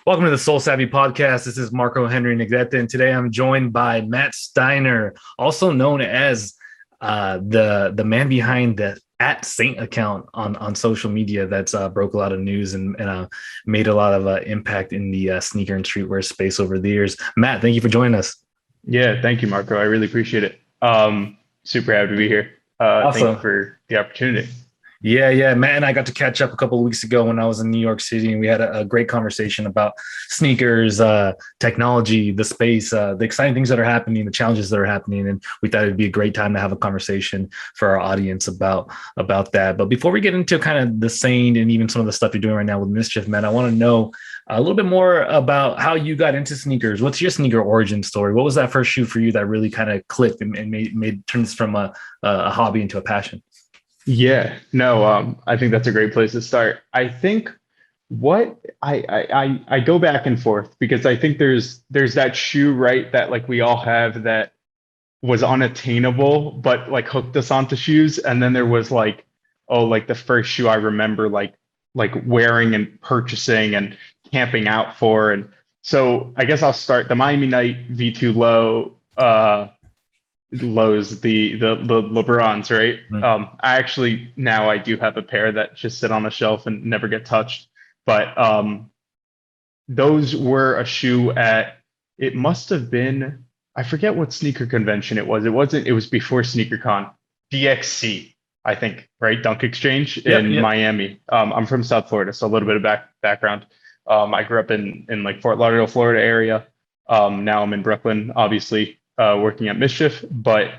Welcome to the SoleSavy podcast. This is Marco Henry Negrete, and today I'm joined by Matt Steiner, also known as the man behind the @Saint account on social media that's broke a lot of news and made a lot of impact in the sneaker and streetwear space over the years. Matt, thank you for joining us. Yeah, thank you, Marco. I really appreciate it. Super happy to be here. Thank you for the opportunity. Yeah. Matt and I got to catch up a couple of weeks ago when I was in New York City, and we had a great conversation about sneakers, technology, the space, the exciting things that are happening, the challenges that are happening. And we thought it'd be a great time to have a conversation for our audience about that. But before we get into kind of the Saint and even some of the stuff you're doing right now with MSCHF, man, I want to know a little bit more about how you got into sneakers. What's your sneaker origin story? What was that first shoe for you that really kind of clicked and made turn this from a hobby into a passion? Yeah, no, I think that's a great place to start. I think what I go back and forth because I think there's that shoe, right, that like we all have that was unattainable, but like hooked us onto shoes. And then there was like, oh, like the first shoe I remember like wearing and purchasing and camping out for. And so I guess I'll start the Miami Night V2 lows, the LeBrons, right? I actually now I do have a pair that just sit on a shelf and never get touched. But those were a shoe it must have been, I forget what sneaker convention it was. It was before SneakerCon. DXC, I think, right? Dunk Exchange in Miami. I'm from South Florida, so a little bit of background. I grew up in like Fort Lauderdale, Florida area. Now I'm in Brooklyn, obviously, working at MSCHF. But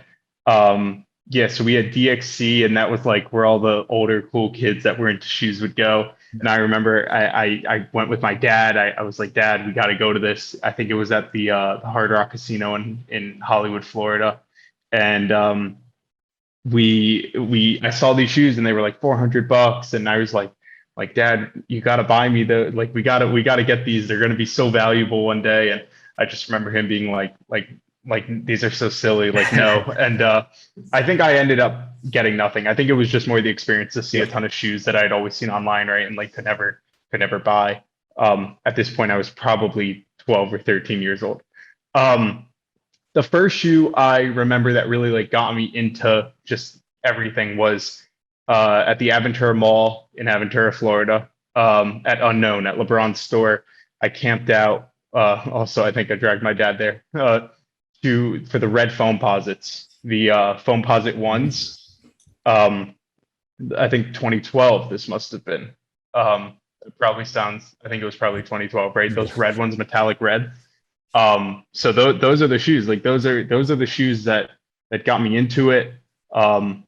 yeah, so we had DXC, and that was like where all the older cool kids that were into shoes would go. And I remember I went with my dad. I was like, Dad, we got to go to this. I think it was at the Hard Rock Casino in Hollywood, Florida. And I saw these shoes and they were like $400, and I was like, Dad, you got to buy me we got to get these. They're going to be so valuable one day. And I just remember him being like these are so silly, like no. And I think I ended up getting nothing. I think it was just more the experience to see a ton of shoes that I'd always seen online, right, and like could never buy. At this point I was probably 12 or 13 years old. The first shoe I remember that really like got me into just everything was at the Aventura Mall in Aventura, Florida, at Unknown, at LeBron's store. I camped out. Also, I think I dragged my dad there for the red Foamposites, the Foamposite ones. I think 2012. This must have been. It probably sounds. I think it was probably 2012, right? Those red ones, metallic red. So those are the shoes. Like those are the shoes that got me into it. And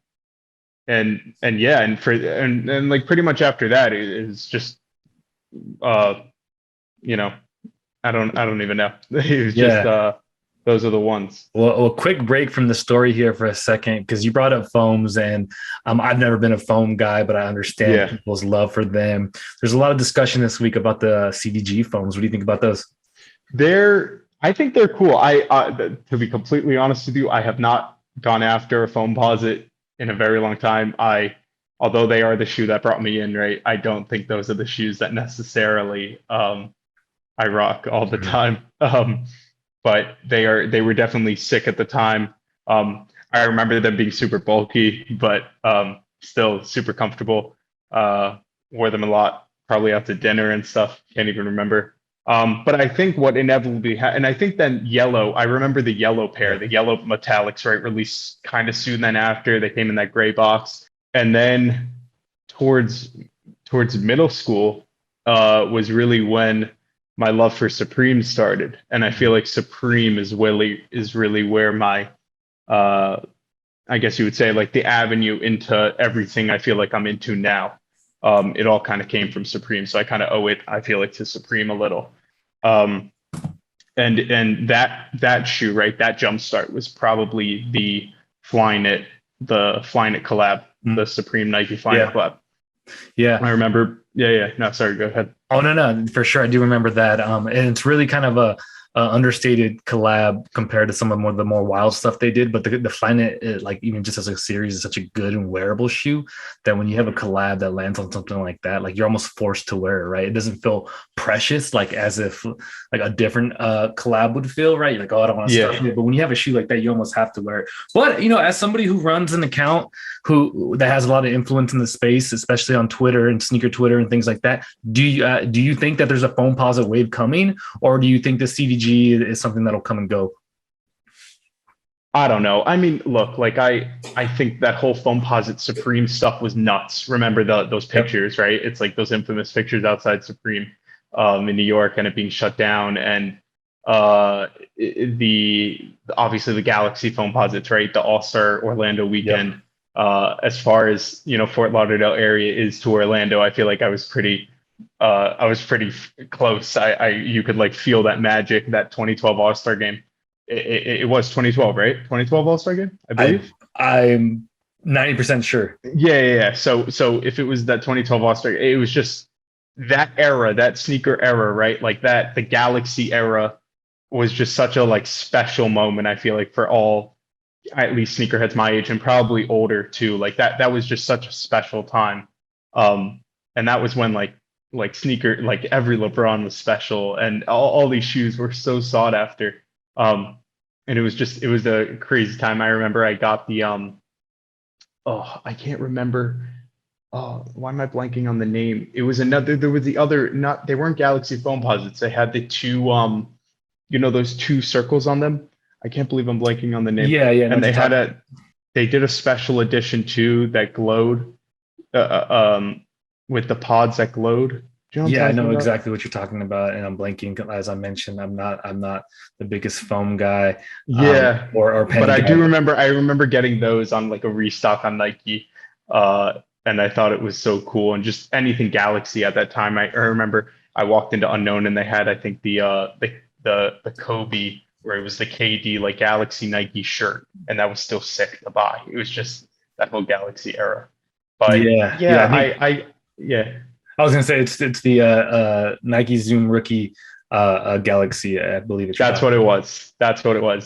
yeah, and like pretty much after that, it's just I don't even know. It was just those are the ones. Well, a quick break from the story here for a second, because you brought up foams, and I've never been a foam guy, but I understand people's love for them. There's a lot of discussion this week about the CDG foams. What do you think about those? I think they're cool. To be completely honest with you, I have not gone after a Foamposite in a very long time. Although they are the shoe that brought me in, right? I don't think those are the shoes that necessarily I rock all the time. But they were definitely sick at the time. I remember them being super bulky, but still super comfortable. Wore them a lot, probably out to dinner and stuff. Can't even remember. But I think what inevitably and I think then yellow, I remember the yellow pair, the yellow metallics, right, released kind of soon then after. They came in that gray box. And then towards middle school was really when my love for Supreme started. And I feel like Supreme is really where my I guess you would say like the avenue into everything I feel like I'm into now. It all kind of came from Supreme. So I kind of owe it, I feel like, to Supreme a little. And that shoe, right, that jumpstart was probably the Flyknit collab, the Supreme Nike Flyknit collab. Yeah. I remember. Yeah. No, sorry, go ahead. Oh, no, for sure. I do remember that. And it's really kind of understated collab compared to some of the more wild stuff they did. But the Flyknit, like even just as a series, is such a good and wearable shoe that when you have a collab that lands on something like that, like you're almost forced to wear it, right? It doesn't feel precious, like as if like a different collab would feel, right? You're like, oh, I don't want to stuff it. But when you have a shoe like that, you almost have to wear it. But as somebody who runs an account that has a lot of influence in the space, especially on Twitter and sneaker Twitter and things like that, do you think that there's a Foamposite wave coming, or do you think the CDG is something that'll come and go? I don't know. I mean, look, like I think that whole Foamposite Supreme stuff was nuts. Remember those pictures, right? It's like those infamous pictures outside Supreme in New York and it being shut down, and the obviously the Galaxy Foamposites, right? The All-Star Orlando weekend. Yep. As far as Fort Lauderdale area is to Orlando, I feel like I was pretty close. You could like feel that magic, that 2012 All-Star game. It was 2012, right? 2012 All-Star game, I believe. I'm 90% sure. Yeah. So if it was that 2012 All-Star, it was just that era, that sneaker era, right? Like that, the Galaxy era was just such a like special moment. I feel like for all, at least sneakerheads my age and probably older too. Like that was just such a special time. And that was when like sneaker, like every LeBron was special, and all these shoes were so sought after. And it was a crazy time. I remember I got the I can't remember. Why am I blanking on the name? It was there was the other, they weren't Galaxy Foamposites. They had the two those two circles on them. I can't believe I'm blanking on the name. Yeah. And they did a special edition too that glowed with the pods that glowed. I know exactly what you're talking about, and I'm blanking. As I mentioned, I'm not the biggest foam guy. Yeah, or pen but guy. I remember getting those on like a restock on Nike, and I thought it was so cool. And just anything Galaxy at that time, I remember I walked into Unknown and they had, I think, the Kobe, where it was the KD like Galaxy Nike shirt, and that was still sick to buy. It was just that whole Galaxy era. But I was gonna say it's the Nike Zoom Rookie Galaxy, I believe it's. That's what it was.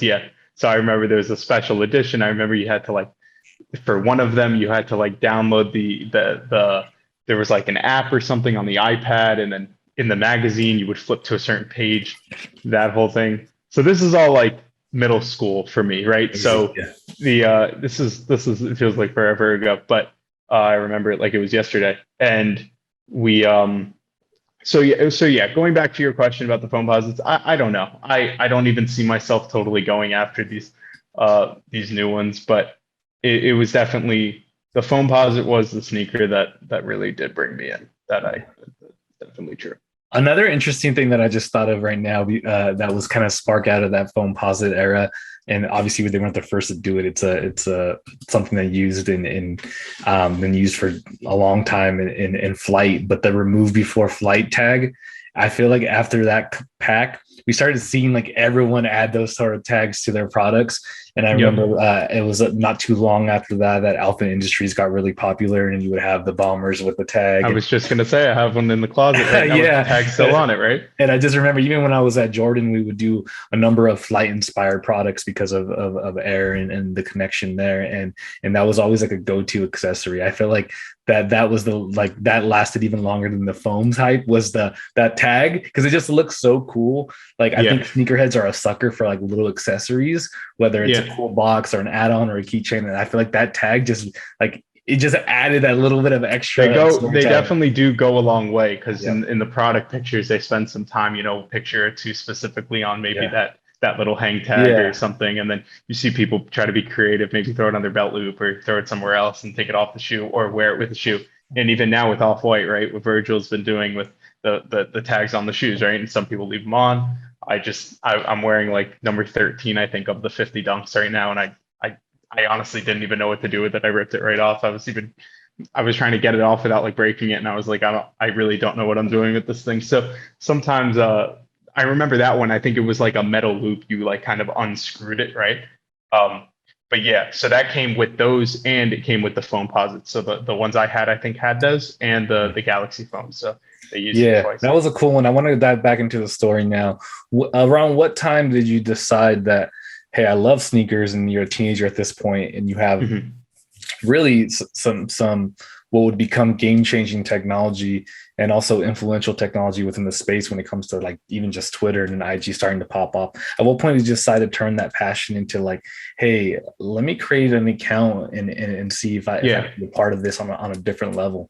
Yeah. So I remember there was a special edition. I remember you had to like, for one of them, you had to like download there was like an app or something on the iPad, and then in the magazine you would flip to a certain page, that whole thing. So this is all like middle school for me, right? So this is it feels like forever ago, but I remember it like it was yesterday. And we going back to your question about the Foamposites, I don't know. I don't even see myself totally going after these new ones, but it was definitely, the Foamposite was the sneaker that really did bring me in. That's definitely true. Another interesting thing that I just thought of right now that was kind of spark out of that Foamposite era, and obviously they weren't the first to do it. It's something that used been used for a long time in flight. But the remove before flight tag, I feel like after that pack, we started seeing like everyone add those sort of tags to their products. And I remember it was not too long after that Alpha Industries got really popular, and you would have the bombers with the tag. I was just going to say, I have one in the closet right now with the tag still on it, right? And I just remember even when I was at Jordan, we would do a number of flight-inspired products because of air and the connection there. And that was always like a go-to accessory. I feel like that was that lasted even longer than the foams hype, was that tag, because it just looks so cool. Like I think sneakerheads are a sucker for like little accessories, whether it's a cool box or an add-on or a keychain. And I feel like that tag just like, it just added that little bit of extra. They definitely do go a long way, because in the product pictures, they spend some time, picture or two specifically on maybe that little hang tag or something. And then you see people try to be creative, maybe throw it on their belt loop or throw it somewhere else and take it off the shoe or wear it with the shoe. And even now with Off-White, right, what Virgil's been doing with the tags on the shoes, right? And some people leave them on. I'm wearing like number 13, I think, of the 50 dunks right now. And I honestly didn't even know what to do with it. I ripped it right off. I was trying to get it off without like breaking it. And I was like, I really don't know what I'm doing with this thing. So sometimes, I remember that one, I think it was like a metal loop. You like kind of unscrewed it, right? But yeah, so that came with those, and it came with the Foamposites. So the ones I had, I think, had those, and the Galaxy foam. So They used it Yeah, twice. that was a cool one. I want to dive back into the story now. Around what time did you decide that, hey, I love sneakers, and you're a teenager at this point, and you have Mhm. really some what would become game changing technology and also influential technology within the space when it comes to like even just Twitter and IG starting to pop off. At what point did you decide to turn that passion into like, hey, let me create an account and see if I Yeah. can be a part of this on a different level?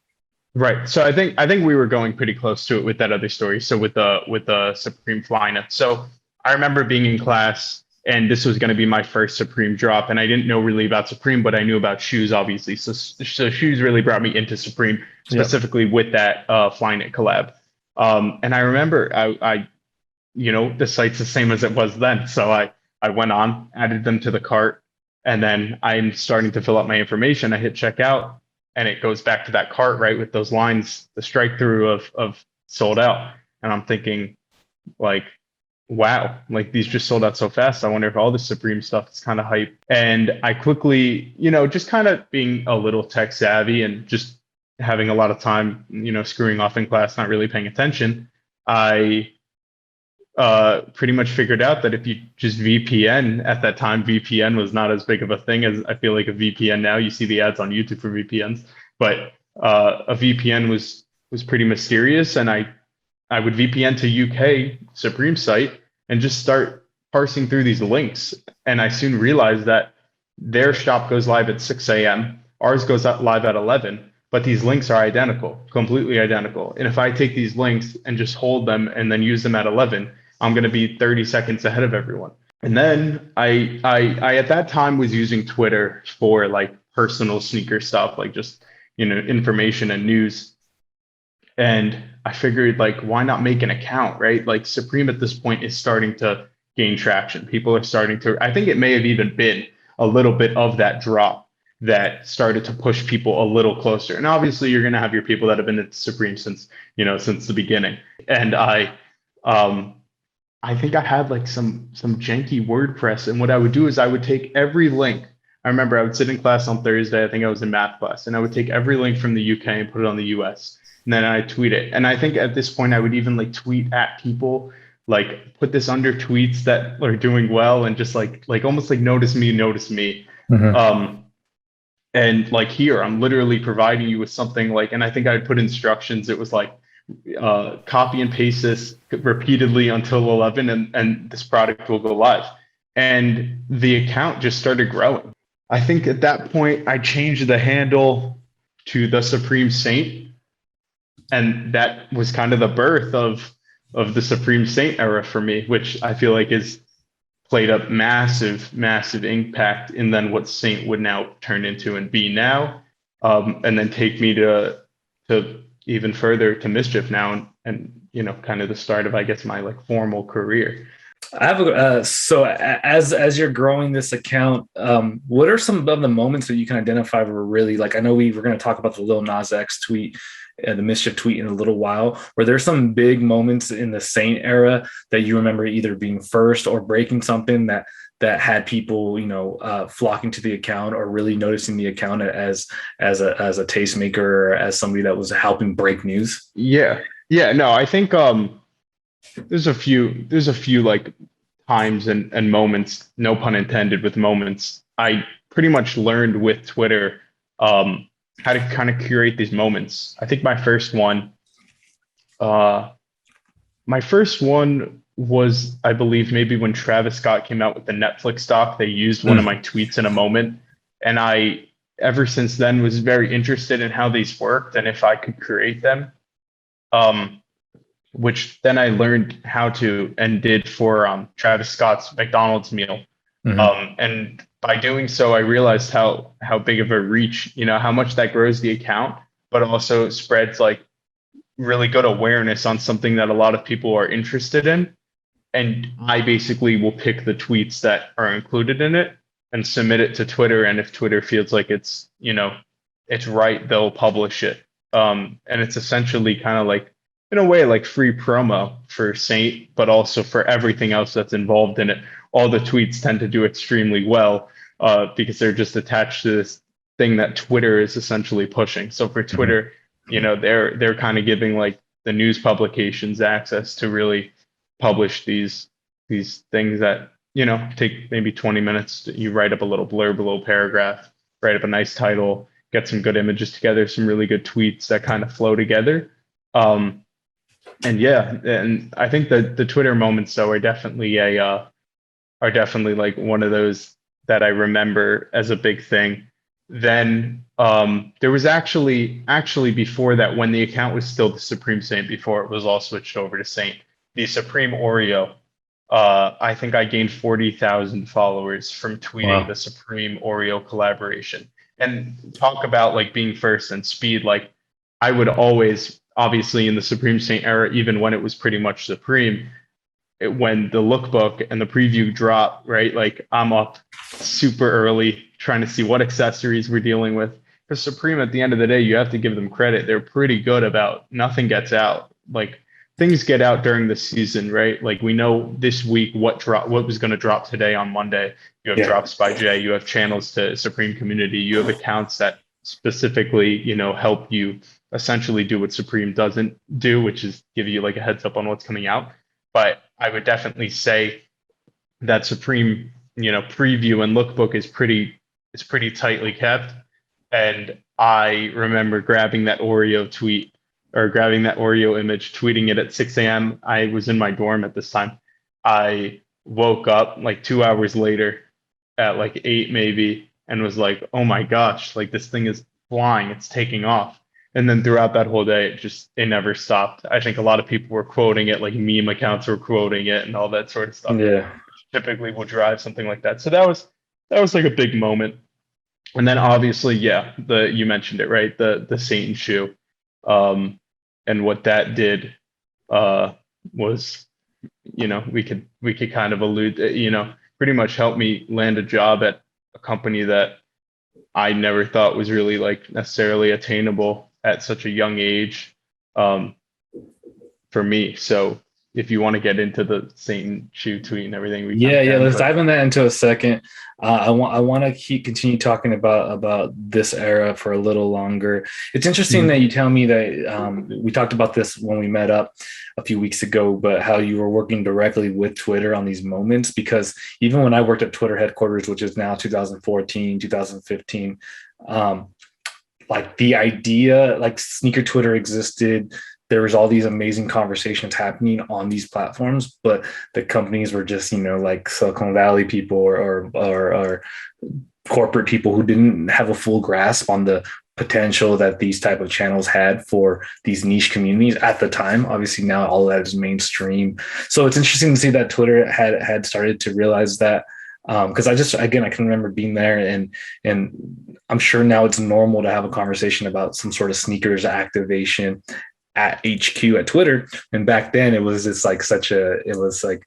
Right. So I think we were going pretty close to it with that other story. So with the Supreme Flyknit. So I remember being in class and this was going to be my first Supreme drop, and I didn't know really about Supreme, but I knew about shoes obviously. So shoes really brought me into Supreme, Yep. specifically with that Flyknit collab. And I remember the site's the same as it was then. So I went on, added them to the cart, and then I'm starting to fill out my information. I hit checkout, and it goes back to that cart, right, with those lines, the strike through of sold out. And I'm thinking, like, wow, like these just sold out so fast. I wonder if all the Supreme stuff is kind of hype. And I quickly, just kind of being a little tech savvy and just having a lot of time, screwing off in class, not really paying attention. I pretty much figured out that if you just VPN at that time, VPN was not as big of a thing as I feel like a VPN now. You see the ads on YouTube for VPNs, but a VPN was pretty mysterious, and I would VPN to UK Supreme site and just start parsing through these links, and I soon realized that their shop goes live at 6 a.m. Ours goes live at 11, but these links are identical, completely identical. And if I take these links and just hold them and then use them at 11, I'm going to be 30 seconds ahead of everyone. And then I at that time was using Twitter for like personal sneaker stuff, like just, information and news. And I figured, like, why not make an account, right? Like Supreme at this point is starting to gain traction. People are starting to, I think it may have even been a little bit of that drop that started to push people a little closer. And obviously you're going to have your people that have been at Supreme since the beginning. And um, I think I had like some janky WordPress, and what I would do is I would take every link. I remember I would sit in class on Thursday. I think I was in math class, and I would take every link from the UK and put it on the US, and then I tweet it. And I think at this point I would even like tweet at people, like put this under tweets that are doing well, and just like almost like notice me, notice me. Mhm. Um, and like here, I'm literally providing you with something like, and I think I'd put instructions. It was like copy and paste this repeatedly until 11, and this product will go live. And the account just started growing. I think at that point, I changed the handle to the Supreme Saint. And that was kind of the birth of the Supreme Saint era for me, which I feel like is played a massive, massive impact in then what Saint would now turn into and be now, and then take me to even further to MSCHF now, and kind of the start of, I guess, my like formal career. I have so as you're growing this account, what are some of the moments that you can identify were really like? I know we're going to talk about the Lil Nas X tweet, the MSCHF tweet in a little while. Were there some big moments in the Saint era that you remember either being first or breaking something that had people flocking to the account or really noticing the account as a tastemaker or as somebody that was helping break news? Yeah, no, I think there's a few like times and moments, no pun intended, with moments. I pretty much learned with Twitter um, how to kind of curate these moments. I think uh, my first one was, I believe, maybe when Travis Scott came out with the Netflix doc. They used one of my tweets in a moment, and I ever since then was very interested in how these worked and if I could create them. Um, which then I learned how to and did for Travis Scott's McDonald's meal. Mm-hmm. And by doing so, I realized how big of a reach, how much that grows the account, but also spreads like really good awareness on something that a lot of people are interested in. And I basically will pick the tweets that are included in it and submit it to Twitter. And if Twitter feels like it's right, they'll publish it. And it's essentially kind of like, in a way, like free promo for Saint, but also for everything else that's involved in it. All the tweets tend to do extremely well because they're just attached to this thing that Twitter is essentially pushing. So for Mm-hmm. Twitter, they're kind of giving like the news publications access to really publish these things that, take maybe 20 minutes. You write up a little blurb, a little paragraph, write up a nice title, get some good images together, some really good tweets that kind of flow together. And yeah, and I think that the Twitter moments though are definitely like one of those that I remember as a big thing. Then there was actually before that, when the account was still the Supreme Saint, before it was all switched over to Saint, the Supreme Oreo. I think I gained 40,000 followers from tweeting the Supreme Oreo collaboration. And talk about like being first and speed. Like I would always, obviously in the Supreme Saint era, even when it was pretty much Supreme, when the lookbook and the preview drop, right? Like I'm up super early trying to see what accessories we're dealing with. Because Supreme, at the end of the day, you have to give them credit. They're pretty good about nothing gets out. Like things get out during the season, right? Like we know this week what was going to drop today on Monday. You have drops by Jay. You have channels to Supreme community. You have accounts that specifically, help you essentially do what Supreme doesn't do, which is give you like a heads up on what's coming out. But I would definitely say that Supreme, preview and lookbook is pretty tightly kept. And I remember grabbing that Oreo tweet or grabbing that Oreo image, tweeting it at 6 a.m. I was in my dorm at this time. I woke up like 2 hours later at like 8 maybe and was like, oh my gosh, like this thing is flying, it's taking off. And then throughout that whole day, it never stopped. I think a lot of people were quoting it, like meme accounts were quoting it and all that sort of stuff. Yeah. Typically will drive something like that. So that was like a big moment. And then obviously, yeah, you mentioned it, right? The Satan shoe. And what that did was, we could kind of allude, pretty much help me land a job at a company that I never thought was really like necessarily attainable at such a young age for me. So if you want to get into the Satan shoe tweet and everything, let's dive in that into a second. I want to continue talking about this era for a little longer. It's interesting that you tell me that we talked about this when we met up a few weeks ago, but how you were working directly with Twitter on these moments, because even when I worked at Twitter headquarters, which is now 2014, 2015, like the idea, like sneaker Twitter existed. There was all these amazing conversations happening on these platforms, but the companies were just, like Silicon Valley people or corporate people who didn't have a full grasp on the potential that these type of channels had for these niche communities at the time. Obviously now all of that is mainstream. So it's interesting to see that Twitter had started to realize that. Because I can remember being there and I'm sure now it's normal to have a conversation about some sort of sneakers activation at HQ at Twitter. And back then it was just like felt like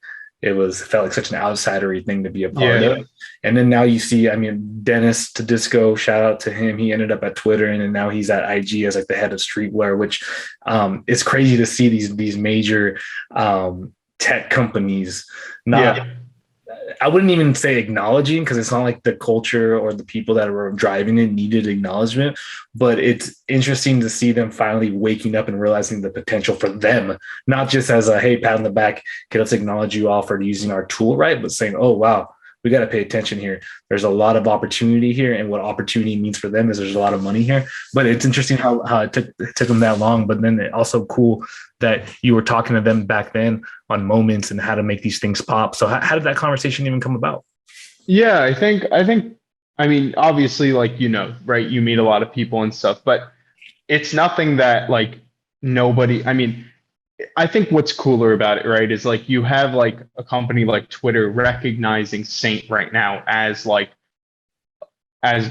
such an outsidery thing to be a part of. And then now you see, Dennis Tedisco, shout out to him. He ended up at Twitter and then now he's at IG as like the head of streetwear, which it's crazy to see these major tech companies I wouldn't even say acknowledging, because it's not like the culture or the people that were driving it needed acknowledgement, but it's interesting to see them finally waking up and realizing the potential for them, not just as a, hey, pat on the back, okay, let's acknowledge you all for using our tool, right? But saying, oh, wow, we got to pay attention here. There's a lot of opportunity here. And what opportunity means for them is there's a lot of money here. But it's interesting how it took them that long. But then also cool that you were talking to them back then on moments and how to make these things pop. So how did that conversation even come about? Yeah, I think, obviously, like, right, you meet a lot of people and stuff, but it's nothing that like nobody, I think what's cooler about it, right, is like you have like a company like Twitter recognizing Saint right now as like as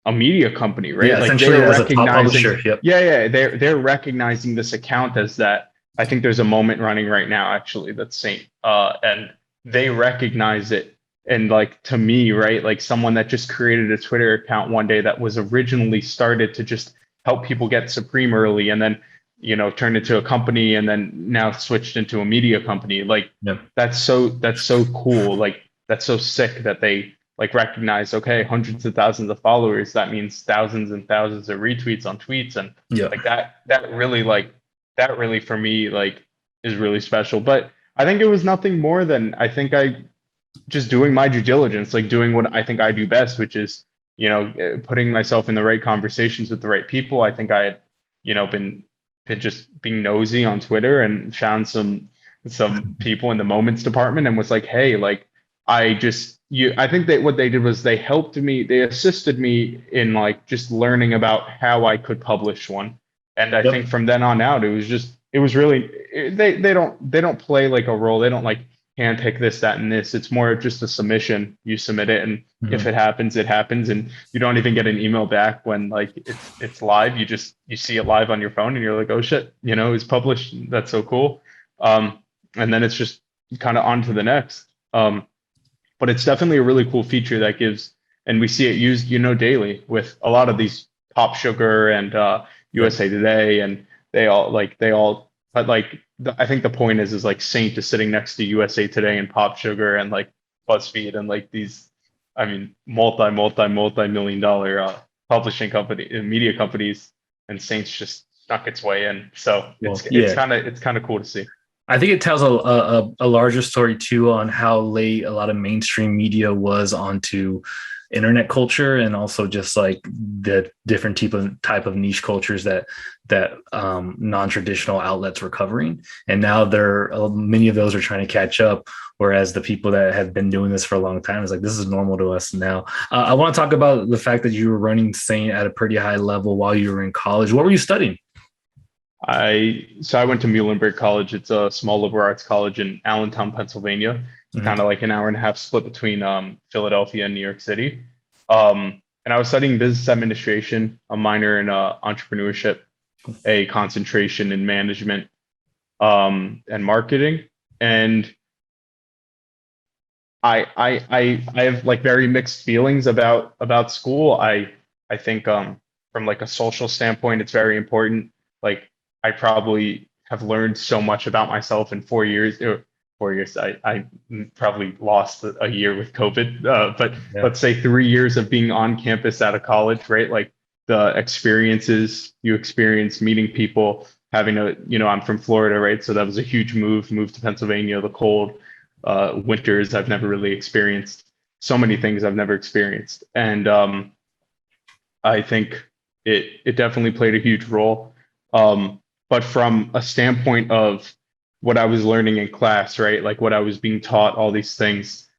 a media company, right? Yeah, like essentially as a top publisher. Yep. Yeah, they're recognizing this account as that. I think there's a moment running right now actually that's Saint, and they recognize it. And like to me, right, like someone that just created a Twitter account one day that was originally started to just help people get Supreme early, and then turned into a company, and then now switched into a media company. Like that's so cool. Like that's so sick that they like recognize, okay, hundreds of thousands of followers. That means thousands and thousands of retweets on tweets, and like that really like that really for me like is really special. But I think it was nothing more than I think I just doing my due diligence, like doing what I think I do best, which is, putting myself in the right conversations with the right people. I think I had, been just being nosy on Twitter and found some people in the moments department and was like, hey, like I think that what they did was they helped me, they assisted me in like just learning about how I could publish one. And I think Yep. from then on out, it was really they don't play like a role. They don't like handpick this, that, and this. It's more of just a submission. You submit it, and if Mhm. it happens, it happens, and you don't even get an email back when like it's live. You see it live on your phone, and you're like, oh shit, it's published. That's so cool. And then it's just kind of on to the next. But it's definitely a really cool feature that gives, and we see it used, daily with a lot of these Pop Sugar and Yep. USA Today, and but like I think the point is like Saint is sitting next to USA Today and Pop Sugar and like BuzzFeed and like these, I mean, multi million dollar publishing company media companies, and Saint's just snuck its way in. So Well, yeah. it's kind of cool to see. I think it tells a larger story too on how late a lot of mainstream media was onto internet culture, and also just like the different type of niche cultures that non-traditional outlets were covering. And now many of those are trying to catch up, whereas the people that have been doing this for a long time is like, this is normal to us now. I want to talk about the fact that you were running Saint at a pretty high level while you were in college. What were you studying? I went to Muhlenberg College. It's a small liberal arts college in Allentown, Pennsylvania. It's kind Mhm. of like an hour and a half split between Philadelphia and New York City. And I was studying business administration, a minor in entrepreneurship, a concentration in management and marketing. And I have like very mixed feelings about school. I think from like a social standpoint, it's very important. Like I probably have learned so much about myself in 4 years. 4 years, I probably lost a year with COVID. But Yeah. let's say 3 years of being on campus out of college, right? Like the experiences you experience, meeting people, having I'm from Florida, right? So that was a huge move to Pennsylvania, the cold winters I've never really experienced, so many things I've never experienced. And I think it definitely played a huge role. But from a standpoint of what I was learning in class, right? Like what I was being taught, all these things,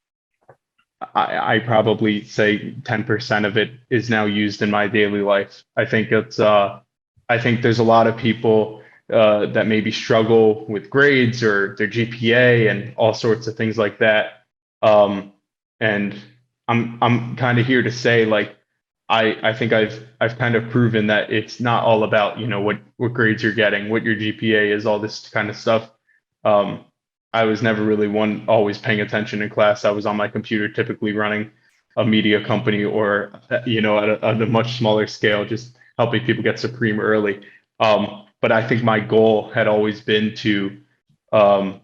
I probably say 10% of it is now used in my daily life. I think there's a lot of people that maybe struggle with grades or their GPA and all sorts of things like that. And I'm kind of here to say like I think I've kind of proven that it's not all about, what grades you're getting, what your GPA is, all this kind of stuff. Um, I was never really one always paying attention in class. I was on my computer, typically running a media company or, at a much smaller scale, just helping people get Supreme early. But I think my goal had always been to, um,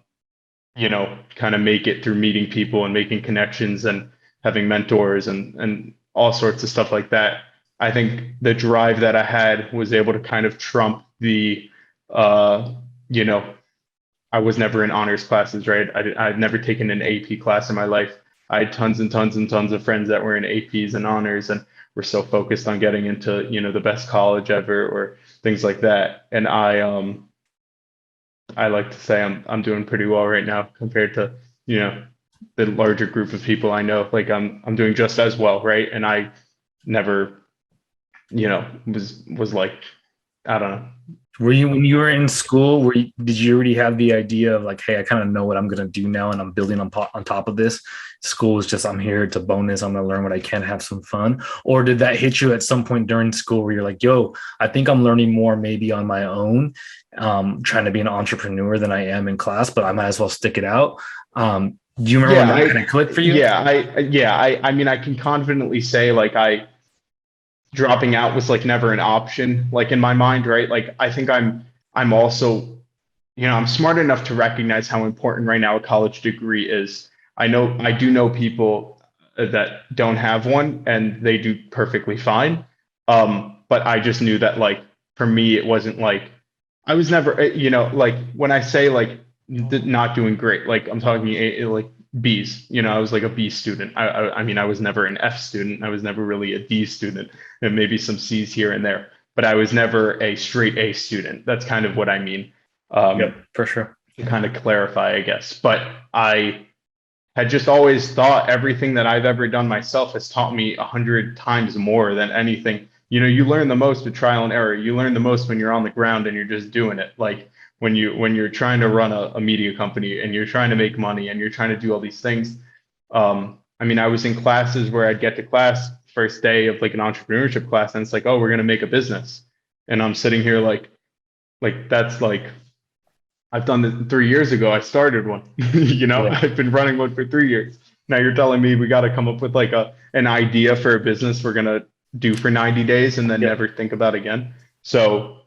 kind of make it through meeting people and making connections and having mentors and all sorts of stuff like that. I think the drive that I had was able to kind of trump uh, you know, I was never in honors classes, right? I'd never taken an AP class in my life. I had tons and tons and tons of friends that were in APs and honors and were so focused on getting into, the best college ever or things like that. And I like to say I'm doing pretty well right now compared to, you know, the larger group of people I know. Like I'm doing just as well, right? And I never, was like, I don't know. Were you, when you were in school, did you already have the idea of like, hey, I kind of know what I'm going to do now and I'm building on top of this? School is just, I'm here to bonus. I'm going to learn what I can, have some fun. Or did that hit you at some point during school where you're like, yo, I think I'm learning more maybe on my own, trying to be an entrepreneur than I am in class, but I might as well stick it out. Do you remember when Yeah, that kind of clicked for you? I mean, I can confidently say like dropping out was like never an option, like in my mind, right? Like I think I'm also, I'm smart enough to recognize how important right now a college degree is. I do know people that don't have one and they do perfectly fine. But I just knew that like for me, it wasn't like I was never, like when I say like not doing great, like I'm talking like B's, I was like a B student. I mean, I was never an F student. I was never really a D student, and maybe some C's here and there, but I was never a straight A student. That's kind of what I mean. Yep, for sure. To kind of clarify, I guess. But I had just always thought everything that I've ever done myself has taught me 100 times more than anything. You learn the most with trial and error. You learn the most when you're on the ground and you're just doing it. Like when you're trying to run a media company and you're trying to make money and you're trying to do all these things. I mean, I was in classes where I'd get to class first day of like an entrepreneurship class, and it's like, oh, we're gonna make a business, and I'm sitting here like that's like I've done it 3 years ago. I started one. Yeah. I've been running one for 3 years. Now you're telling me we got to come up with like an idea for a business we're gonna do for 90 days and then Yep. never think about again. So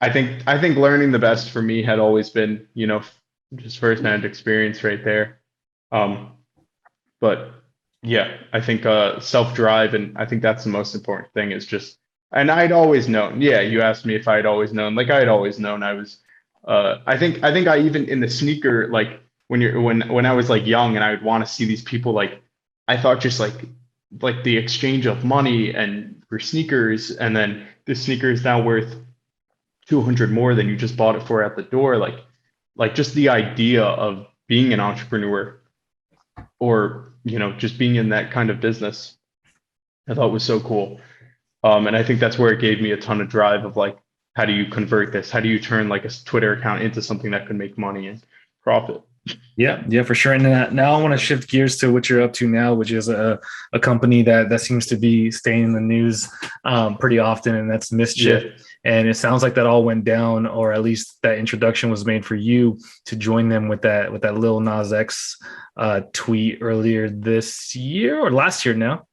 I think learning the best for me had always been, just firsthand experience right there. Um, but yeah, I think self-drive, and I think that's the most important thing is just, and I'd always known. Yeah, you asked me if I'd always known. Like I had always known I was I think I even in the sneaker, like when I was like young and I would want to see these people, like I thought just like the exchange of money and for sneakers, and then the sneaker is now worth 200 more than you just bought it for at the door. Like just the idea of being an entrepreneur, or just being in that kind of business, I thought was so cool. And I think that's where it gave me a ton of drive of like, how do you convert this? How do you turn like a Twitter account into something that could make money and profit? Yeah, yeah, for sure. And now I want to shift gears to what you're up to now, which is a company that seems to be staying in the news pretty often, and that's MSCHF. Yeah. And it sounds like that all went down, or at least that introduction was made for you to join them with that Lil Nas X tweet earlier this year or last year now.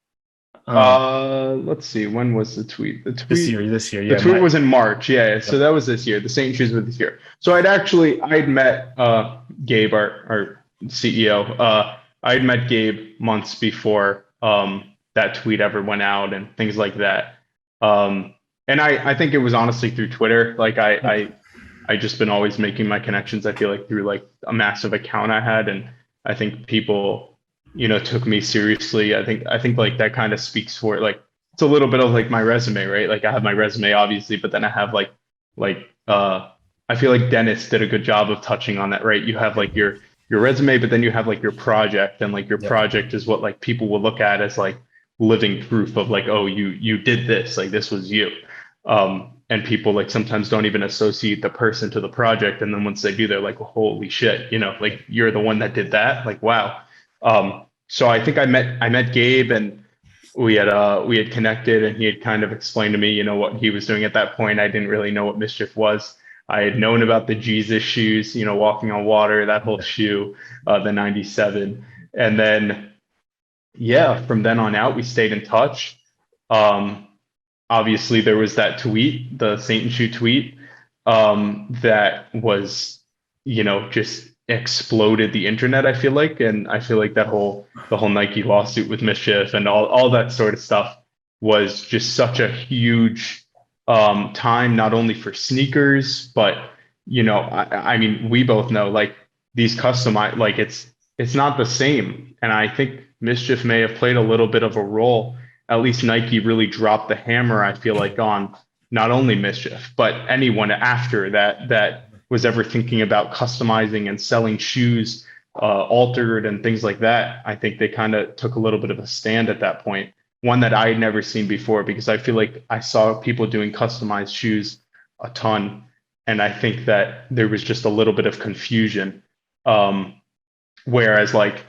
Let's see. When was the tweet? This year, The yeah. tweet was in March. Yeah. So that was this year. The Saint shoes were this year. So I'd met Gabe, our CEO. I'd met Gabe months before that tweet ever went out and things like that. And I think it was honestly through Twitter. Like I just been always making my connections, I feel like, through like a massive account I had. And I think people, took me seriously. I think like that kind of speaks for it. Like it's a little bit of like my resume, right? Like I have my resume obviously, but then I have I feel like Dennis did a good job of touching on that, right? You have like your resume, but then you have like your project, and like your Yeah. project is what like people will look at as like living proof of like, oh, you did this, like this was you. And people like sometimes don't even associate the person to the project, and then once they do, they're like, holy shit, like you're the one that did that, like wow. So I think I met Gabe, and we had connected, and he had kind of explained to me, what he was doing at that point. I didn't really know what MSCHF was. I had known about the Jesus shoes, walking on water, that whole shoe, the 97. And then, yeah, from then on out, we stayed in touch. Um, Obviously, there was that tweet, the Saint and Shoe tweet, that was, just exploded the internet, I feel like. And I feel like the whole Nike lawsuit with MSCHF and all that sort of stuff was just such a huge time, not only for sneakers, but I mean, we both know like these customized, like it's not the same. And I think MSCHF may have played a little bit of a role. At least Nike really dropped the hammer, I feel like, on not only MSCHF, but anyone after that was ever thinking about customizing and selling shoes altered and things like that. I think they kind of took a little bit of a stand at that point, one that I had never seen before, because I feel like I saw people doing customized shoes a ton. And I think that there was just a little bit of confusion. Whereas like,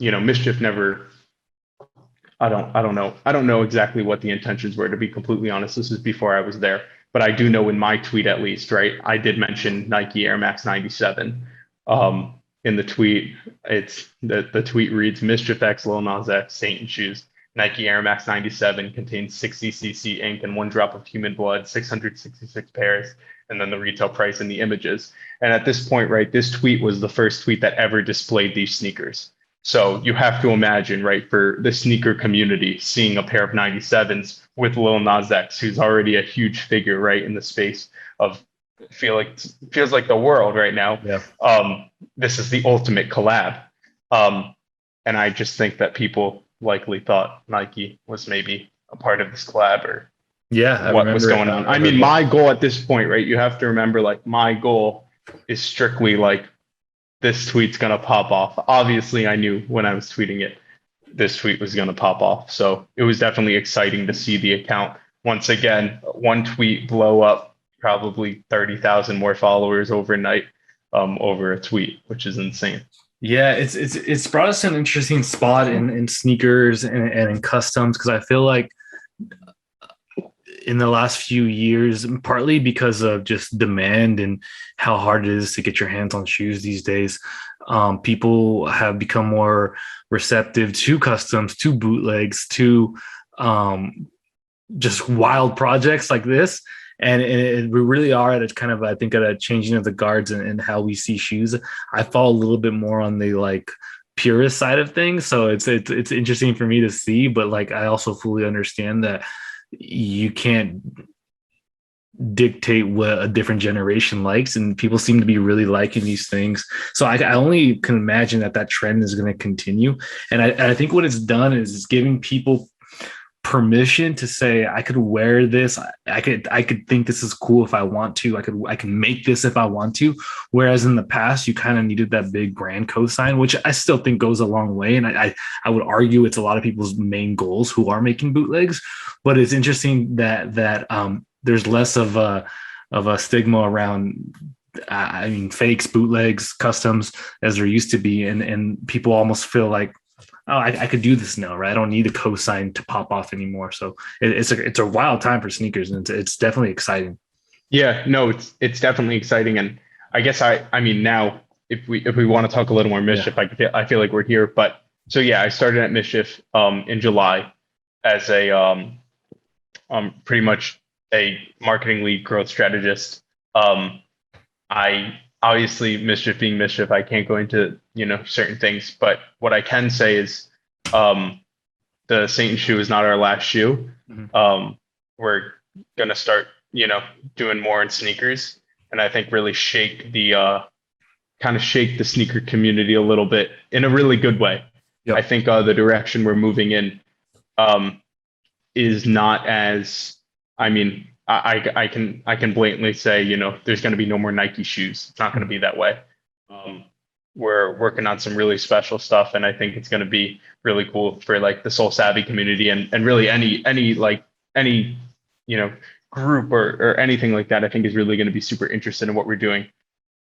MSCHF never, I don't know exactly what the intentions were, to be completely honest. This is before I was there, but I do know in my tweet, at least, right? I did mention Nike Air Max 97. In the tweet, the tweet reads, MSCHF X Lil Nas X Saint shoes. Nike Air Max 97 contains 60 cc ink and one drop of human blood, 666 pairs, and then the retail price and the images. And at this point, right, this tweet was the first tweet that ever displayed these sneakers. So you have to imagine, right, for the sneaker community, seeing a pair of 97s with Lil Nas X, who's already a huge figure, right, in the space of feels like the world right now. Yeah. This is the ultimate collab. Um, and I just think that people likely thought Nike was maybe a part of this collab or Yeah, I what was remember it. going on. I I heard mean, that. my goal at this point, right? You have to remember, like, my goal is strictly like this tweet's gonna pop off. Obviously, I knew when I was tweeting it, this tweet was gonna pop off. So it was definitely exciting to see the account once again, one tweet blow up, probably 30,000 more followers overnight, over a tweet, which is insane. Yeah, it's brought us to an interesting spot in sneakers and in customs because I feel like in the last few years, partly because of just demand and how hard it is to get your hands on shoes these days, people have become more receptive to customs, to bootlegs, to um, just wild projects like this. And we really are at a kind of, I think, at a changing of the guards and how we see shoes. I fall a little bit more on the like purist side of things, so it's interesting for me to see. But like, I also fully understand that you can't dictate what a different generation likes, and people seem to be really liking these things. So I only can imagine that trend is going to continue. And I think what it's done is it's giving people permission to say, I could wear this, I could think this is cool if I want to, I can make this if I want to. Whereas in the past you kind of needed that big brand cosign, which I still think goes a long way, and I would argue it's a lot of people's main goals who are making bootlegs. But it's interesting that there's less of a stigma around, I mean, fakes, bootlegs, customs, as there used to be, and people almost feel like, oh, I could do this now, right? I don't need a cosign to pop off anymore. So it's a wild time for sneakers, and it's definitely exciting. Yeah, no, it's definitely exciting, and I guess I mean now if we want to talk a little more Yeah. mischief, I feel like we're here. But so yeah, I started at Mischief in July as a pretty much a marketing lead growth strategist. I obviously Mischief being Mischief, I can't go into certain things, but what I can say is um, the Satan shoe is not our last shoe. Mhm. We're gonna start doing more in sneakers, and I think really shake the kind of shake the sneaker community a little bit in a really good way. I Yep. think the direction we're moving in um, is not as I mean, I can blatantly say, there's going to be no more Nike shoes. It's not going to Mhm. be that way. Um, we're working on some really special stuff, and I think it's going to be really cool for like the SoleSavy community and really any you know group or anything like that. I think is really going to be super interested in what we're doing,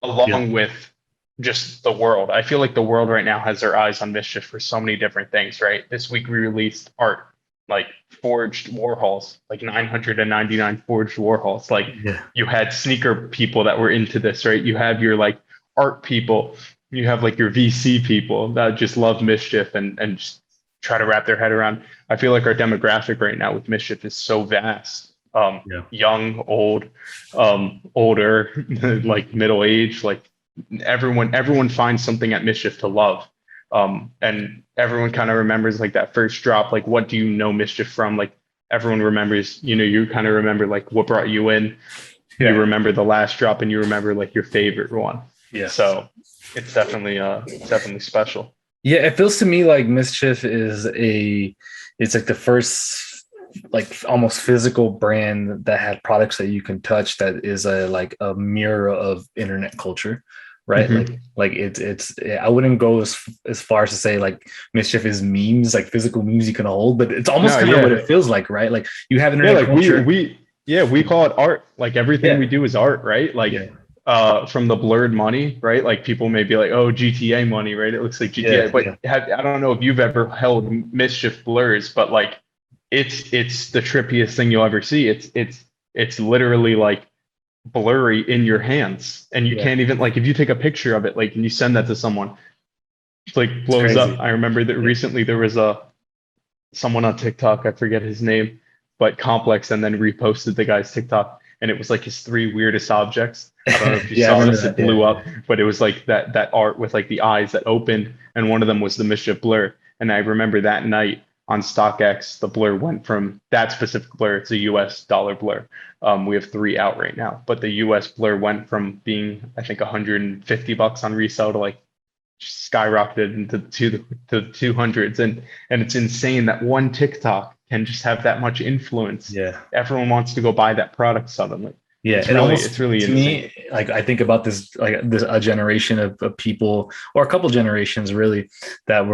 Yeah. along with just the world. I feel like the world right now has their eyes on Mischief for so many different things, right? This week we released art, like forged Warhols, like 999 forged Warhols. Like Yeah. you had sneaker people that were into this, right? You have your like art people, you have like your VC people that just love Mischief and just try to wrap their head around. I feel like our demographic right now with Mischief is so vast. Yeah. Young, old, older, like middle age, like everyone finds something at Mischief to love. And everyone kind of remembers like that first drop, like what do you know Mischief from? Like everyone remembers, you kind of remember like what brought you in. You Yeah. remember the last drop and you remember like your favorite one. Yeah. So it's definitely special. Yeah. It feels to me like Mischief it's like the first like almost physical brand that had products that you can touch that is a like a mirror of internet culture, right? Hmm. Like it's I wouldn't go as far as to say like Mischief is memes, like physical memes you can hold, but it's almost No, kind of what yeah. it feels like, right? Like you have Yeah, internet like culture. we call it art. Like everything Yeah. we do is art, right? Like Yeah. from the blurred money, right? Like people may be like, oh, GTA money, right? It looks like GTA. Yeah. But Yeah. I don't know if you've ever held Mischief blurs, but like it's the trippiest thing you'll ever see. It's literally like blurry in your hands. And you Yeah. can't even like if you take a picture of it, like and you send that to someone, it's like It's blows up. crazy. I remember that Yeah. recently there was a someone on TikTok, I forget his name, but Complex and then reposted the guy's TikTok and it was like his three weirdest objects. I don't know if you Yeah. I saw remember this, that. it Yeah. blew up, but it was like that art with like the eyes that opened and one of them was the Mischief blur. And I remember that night on StockX, the blur went from that specific blur, it's a US dollar blur. We have 3 out right now, but the US blur went from being, I think, $150 on resale to like skyrocketed into the 200s. And it's insane that one TikTok can just have that much influence. Yeah. Everyone wants to go buy that product suddenly. Yeah, It's really to insane. me, like I think about this, like this a generation of people, or a couple generations really, that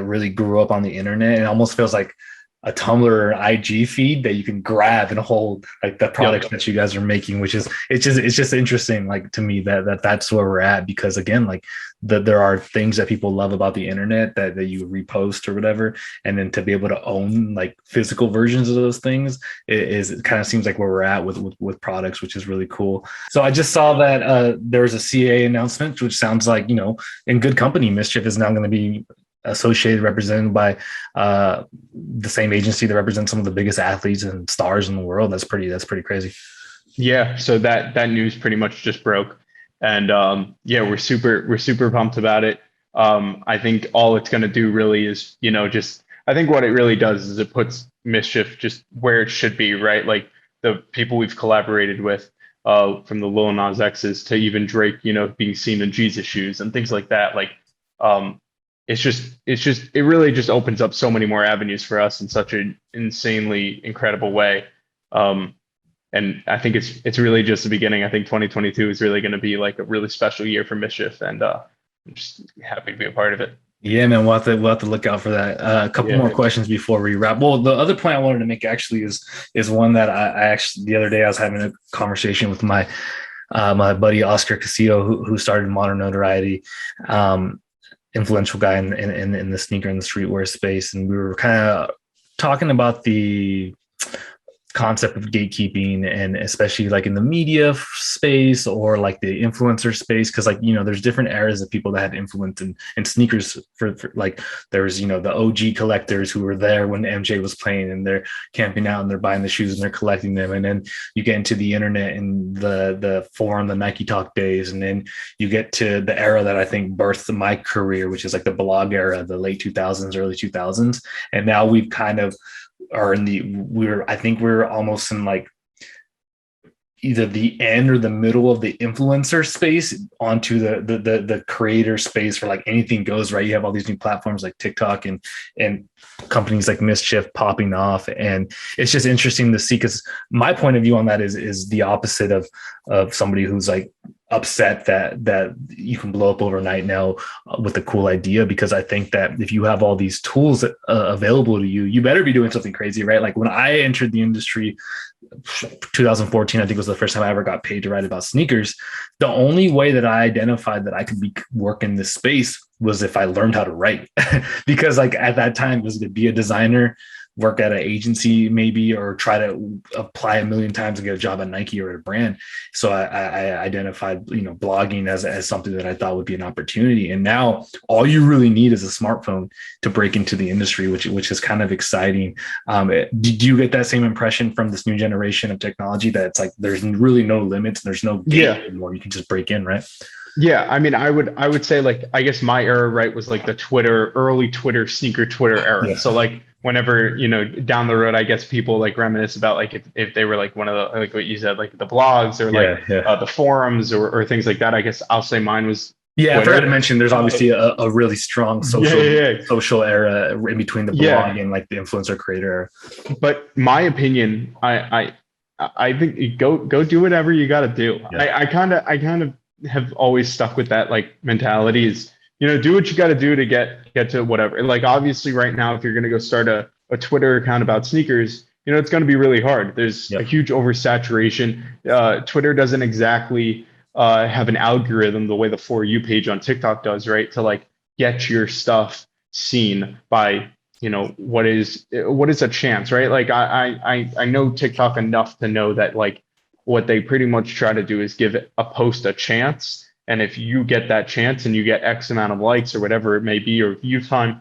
really grew up on the internet. And it almost feels like a Tumblr or IG feed that you can grab and hold, like the products that you guys are making, which is it's just interesting, like to me that's where we're at, because again, like there are things that people love about the internet that you repost or whatever, and then to be able to own like physical versions of those things it kind of seems like where we're at with products, which is really cool. So I just saw that there was a CA announcement, which sounds like, you know, in good company. MSCHF is now going to be associated, represented by the same agency that represents some of the biggest athletes and stars in the world. That's pretty crazy. Yeah, so that news pretty much just broke, and yeah, we're super pumped about it. I think all it's going to do really is, you know, just I think what it really does is it puts MSCHF just where it should be, right? Like the people we've collaborated with, from the Lil Nas X's to even Drake, you know, being seen in Jesus shoes and things like that. Like, it really just opens up so many more avenues for us in such an insanely incredible way. And I think it's really just the beginning. I think 2022 is really going to be like a really special year for MSCHF, and I'm just happy to be a part of it. Yeah, man, we'll have to look out for that. A couple more questions before we wrap. Well, the other point I wanted to make actually is one that I actually, the other day I was having a conversation with my buddy Oscar Casillo, who started Modern Notoriety, influential guy in the sneaker and the streetwear space, and we were kind of talking about the concept of gatekeeping, and especially like in the media space or like the influencer space, because like, you know, there's different eras of people that had influence in sneakers for like there was, you know, the OG collectors who were there when MJ was playing, and they're camping out and they're buying the shoes and they're collecting them, and then you get into the internet and the forum, the Nike Talk days, and then you get to the era that I think birthed my career, which is like the blog era, the late 2000s, early 2000s, and now we've kind of are I think we're almost in like either the end or the middle of the influencer space onto the creator space, where like anything goes, right? You have all these new platforms like TikTok and companies like MSCHF popping off, and it's just interesting to see, because my point of view on that is the opposite of somebody who's like upset that you can blow up overnight now with a cool idea, because I think that if you have all these tools available to you, you better be doing something crazy, right? Like when I entered the industry, 2014, I think was the first time I ever got paid to write about sneakers. The only way that I identified that I could work in this space was if I learned how to write, because like at that time it was to be a designer, work at an agency maybe, or try to apply a million times and get a job at Nike or a brand. So I identified, you know, blogging as something that I thought would be an opportunity. And now all you really need is a smartphone to break into the industry, which is kind of exciting. Did you get that same impression from this new generation of technology, that it's like there's really no limits, there's no gate anymore, you can just break in, right? Yeah, I mean, I would say, like, I guess my era, right, was like the early Twitter, sneaker Twitter era. Yeah. So like whenever, you know, down the road, I guess people like reminisce about like if they were like one of the, like what you said, like the blogs or like the forums or things like that. I guess I'll say mine was Twitter. I forgot to mention there's obviously a really strong social era in between the blog and like the influencer creator. But my opinion, I think go do whatever you got to do. Yeah. I kind of have always stuck with that like mentality is, you know, do what you got to do to get to whatever. Like obviously right now, if you're going to go start a Twitter account about sneakers, you know, it's going to be really hard. There's a huge oversaturation. Twitter doesn't exactly have an algorithm the way the For You page on TikTok does, right? To like get your stuff seen by, you know, what is a chance, right? Like I know TikTok enough to know that like what they pretty much try to do is give a post a chance. And if you get that chance and you get X amount of likes or whatever it may be, or view time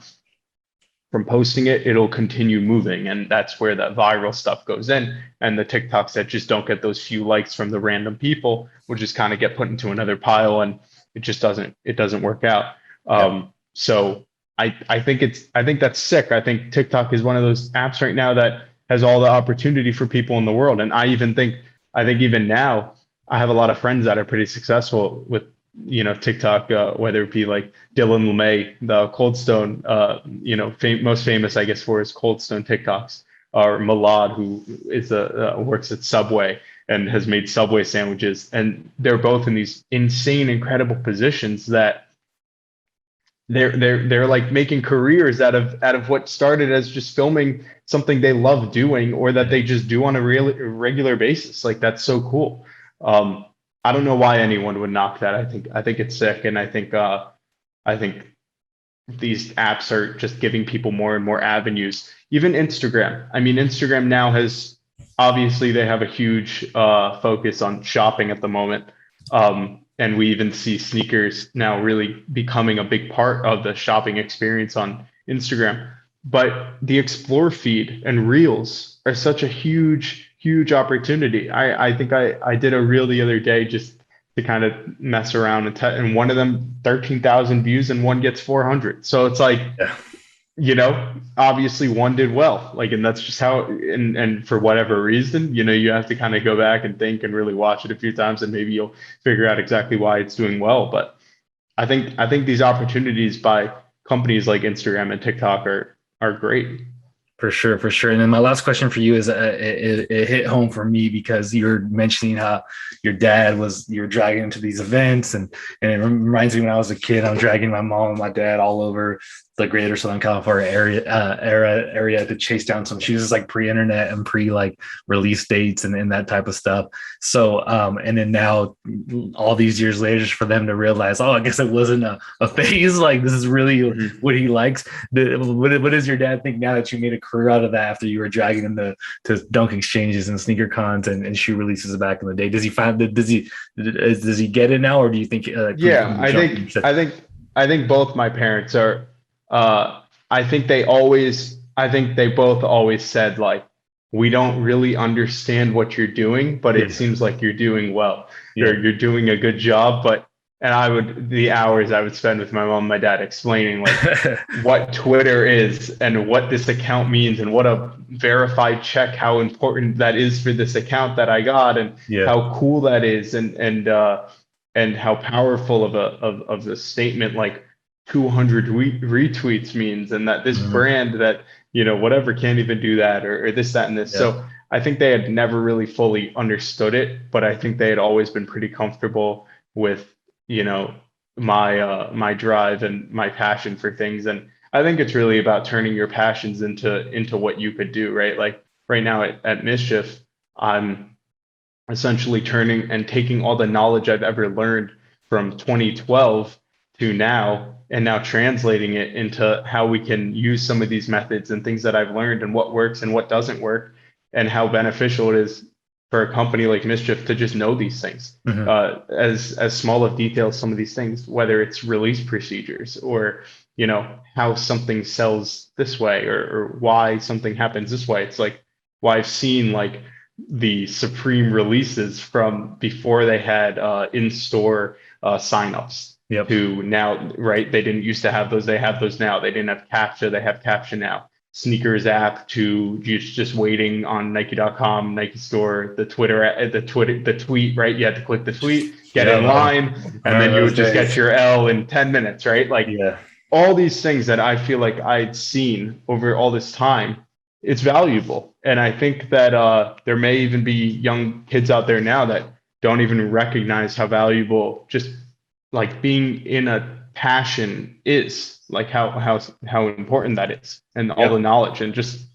from posting it, it'll continue moving. And that's where that viral stuff goes in. And the TikToks that just don't get those few likes from the random people will just kind of get put into another pile, and it just doesn't work out. So I think that's sick. I think TikTok is one of those apps right now that has all the opportunity for people in the world. And I think even now, I have a lot of friends that are pretty successful with, TikTok, whether it be like Dylan LeMay, the Cold Stone, most famous, I guess, for his Cold Stone TikToks, or Malad, who is works at Subway and has made Subway sandwiches. And they're both in these insane, incredible positions that they're like making careers out of what started as just filming something they love doing, or that they just do on a regular basis. Like, that's so cool. I don't know why anyone would knock that. I think it's sick, and I think these apps are just giving people more and more avenues. Even Instagram. I mean, Instagram now has, obviously they have a huge focus on shopping at the moment. And we even see sneakers now really becoming a big part of the shopping experience on Instagram. But the Explore feed and Reels are such a huge, huge opportunity. I think I did a reel the other day just to kind of mess around, and one of them 13,000 views and one gets 400. So it's like, Yeah. Obviously one did well, like, and that's just how, and for whatever reason, you have to kind of go back and think and really watch it a few times, and maybe you'll figure out exactly why it's doing well. But I think these opportunities by companies like Instagram and TikTok are great. For sure, for sure. And then my last question for you is, it hit home for me because you're mentioning how your dad you were dragging him to these events, and it reminds me when I was a kid, I'm dragging my mom and my dad all over the greater Southern California area to chase down some shoes. It's like pre-internet and like release dates and that type of stuff. So, and then now all these years later, just for them to realize, oh, I guess it wasn't a phase. Like, this is really what he likes. What does your dad think now that you made a career out of that after you were dragging him to dunk exchanges and sneaker cons and shoe releases back in the day? Does he get it now, or do you think? Yeah, I think both my parents are. I think they both always said, like, we don't really understand what you're doing, but it seems like you're doing well. You're doing a good job. And the hours I would spend with my mom and my dad explaining, like, what Twitter is and what this account means and what a verified check, how important that is for this account that I got, and how cool that is, and how powerful of the statement, like, 200 retweets means, and that this brand that, whatever, can't even do that, or this, that, and this. So I think they had never really fully understood it, but I think they had always been pretty comfortable with, my drive and my passion for things. And I think it's really about turning your passions into what you could do, right? Like, right now at MSCHF, I'm essentially turning and taking all the knowledge I've ever learned from 2012 to now, and now translating it into how we can use some of these methods and things that I've learned, and what works and what doesn't work, and how beneficial it is for a company like MSCHF to just know these things, as small of details, some of these things, whether it's release procedures, or, how something sells this way, or why something happens this way. It's like, well, I've seen, like, the Supreme releases from before they had in-store signups. To now, right? They didn't used to have those. They have those now. They didn't have CAPTCHA. They have CAPTCHA now. Sneakers app to just waiting on Nike.com, Nike store, the tweet, right? You had to click the tweet, get in line, and then you would just get your L in 10 minutes, right? Like, all these things that I feel like I'd seen over all this time, it's valuable. And I think that there may even be young kids out there now that don't even recognize how valuable just, like, being in a passion is, like, how important that is, and all the knowledge, and just,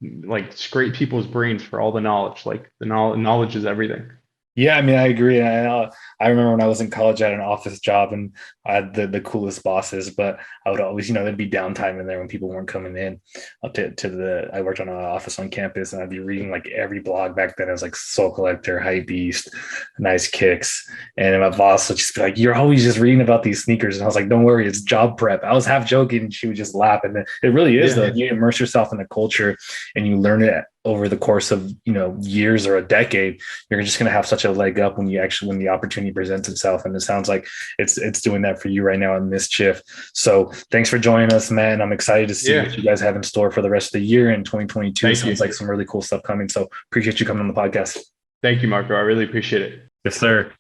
like, scrape people's brains for all the knowledge. Like, the knowledge is everything. Yeah, I mean, I agree. And I remember when I was in college, I had an office job, and I had the coolest bosses, but I would always, there'd be downtime in there when people weren't coming in I worked on an office on campus, and I'd be reading, like, every blog back then. It was like Soul Collector, Hype Beast, Nice Kicks. And my boss would just be like, you're always just reading about these sneakers. And I was like, don't worry, it's job prep. I was half joking, and she would just laugh. And it really is, though. You immerse yourself in the culture and you learn it over the course of, years or a decade, you're just going to have such a leg up when the opportunity presents itself. And it sounds like it's doing that for you right now in MSCHF. So thanks for joining us, man. I'm excited to see what you guys have in store for the rest of the year in 2022. Sounds like some really cool stuff coming. So appreciate you coming on the podcast. Thank you, Marco. I really appreciate it. Yes, sir.